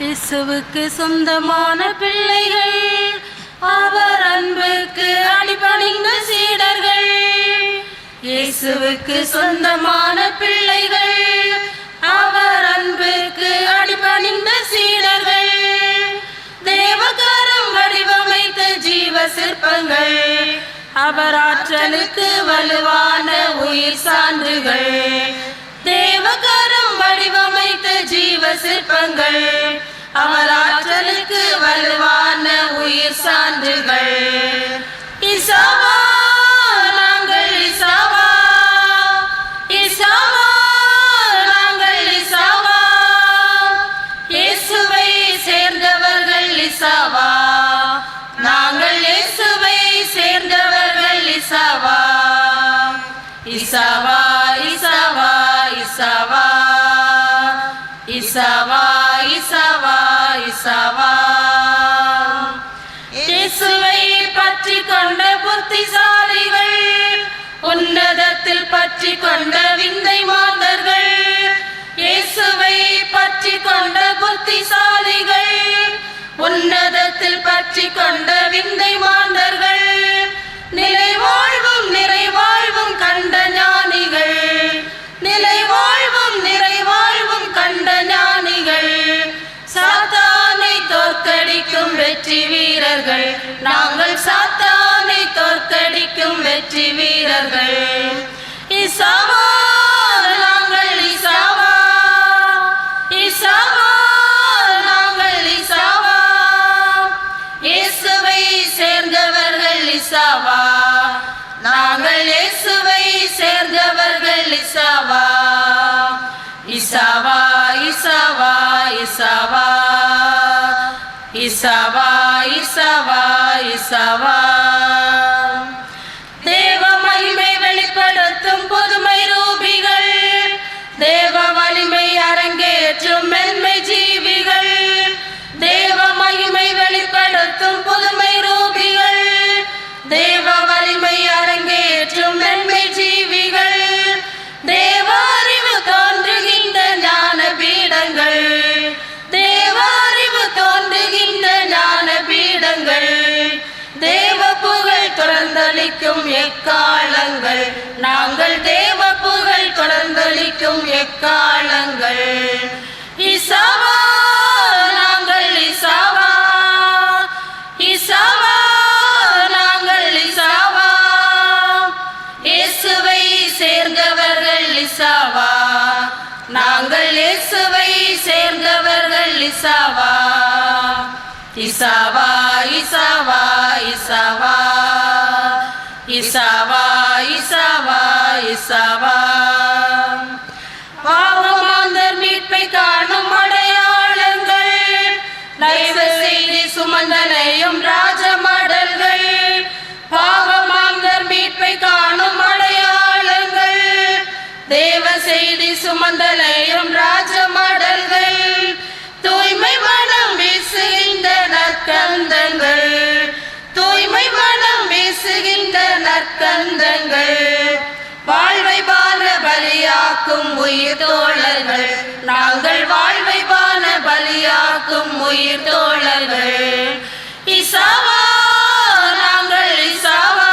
இயேசுவுக்கு சொந்தமான பிள்ளைகள், அவர் அன்புக்கு அடிபணிந்த சீடர்கள். இயேசுவுக்கு சொந்தமான பிள்ளைகள், அவர் அன்புக்கு அடிபணிந்த சீடர்கள். தேவகாரம் வடிவமைத்த ஜீவ சிற்பங்கள், அவர் ஆற்றலுக்கு வலுவான உயிர் சான்றுகள். தேவகாரம் வடிவமைத்த ஜீவ சிற்பங்கள், அவர் ஆற்றலுக்கு வலுவான உயிர் சான்றுகள். இசாவா நாங்கள் இசாவா, இசாவா நாங்கள் இசாவா, இயேசுவை சேர்ந்தவர்கள் இசாவா, நாங்கள் இயேசுவை சேர்ந்தவர்கள் இசாவா. இசாவா இசாவா இசாவா, இசாவா இசாவா இசாவா. இயேசுவை பற்றி கொண்ட புத்திசாலிகள், உன்னதத்தில் பற்றி கொண்ட விந்தை மாந்தர்கள். இயேசுவை பற்றி கொண்ட புத்திசாலிகள், உன்னதத்தில் பற்றி கொண்ட விந்தை மாந்தர்கள். நிலை வாழ்வும் நிறைவாழ்வும் கண்ட ஞானிகள், நிலை வாழ்வும் நிறைவாழ்வும் கண்ட ஞானிகள். சாத்தானை தோற்கடிக்கும் வெற்றி வீரர்கள், நாங்கள் சாத்தானை தோற்கடிக்கும் வெற்றி வீரர்கள். இசாவா நாங்கள் இசாவா, இசாவா நாங்கள் இசாவா, இயேசுவை சேர்ந்தவர்கள் இசாவா, நாங்கள் இயேசுவை சேர்ந்தவர்கள் இசாவா. இசாவா இசாவா இசாவா, இசாவா இசாவா இசாவா. தேவ மகிமை வெளிப்படுத்தும் புதுமை ரூபிகள், தேவ வலிமை அரங்கேற்றும் மென்மை ஜீவிகள். தேவ மகிமை வெளிப்படுத்தும் புதுமை ரூபிகள், தேவ வலிமை அரங்கேற்றும் மென்மை ஜீவிகள். தேவ அறிவு தோன்றுகின்ற ஞான பீடங்கள், தேவ அறிவு தோன்றுகின்ற ஞான பீடங்கள். தேவ புகழ் தொடர்ந்தளிக்கும் எக்காலங்கள், நாங்கள் தேவ புகழ் தொடர்ந்தளிக்கும் எக்காலங்கள். இசாவா நாங்கள் இசாவா, இசாவா நாங்கள் இசாவா, இயேசுவை சேர்ந்தவர்கள் இசாவா, நாங்கள் இயேசுவை சேர்ந்தவர்கள் இசாவா. இசாவா இசாவா இசாவா, இசாவா இசாவா இசாவா. பாவமாந்தர் மீட்பை காணும் அடையாளங்கள், தயவு செய்து சுமந்தனையும் ராஜமடல்கள். பாவமாந்தர் மீட்பை காணும் அடையாளங்கள், தேவ செய்தி சுமந்தலையும் ராஜமடல்கள். தூய்மை மனம் வீசுகின்ற நற்கந்தங்கள், தூய்மை மனம் வீசுகின்ற நற்கந்தங்கள். வாழ்வை பான பலியாக்கும் உயிர் தோழர்கள், நாங்கள் வாழ்வை பான பலியாக்கும் உயிர் தோழர்கள். இசாவா நாங்கள் இசாவா,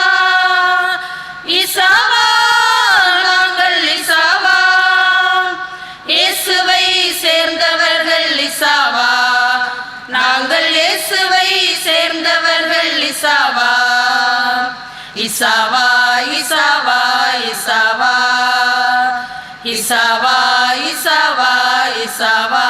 இசாவா நாங்கள் இசாவா, இயேசுவை சேர்ந்தவர்கள் இசாவா, நாங்கள் இயேசுவை சேர்ந்தவர்கள் இசாவா. இசாவா இசாவா இசாவா, இசாவா இசாவா இசாவா.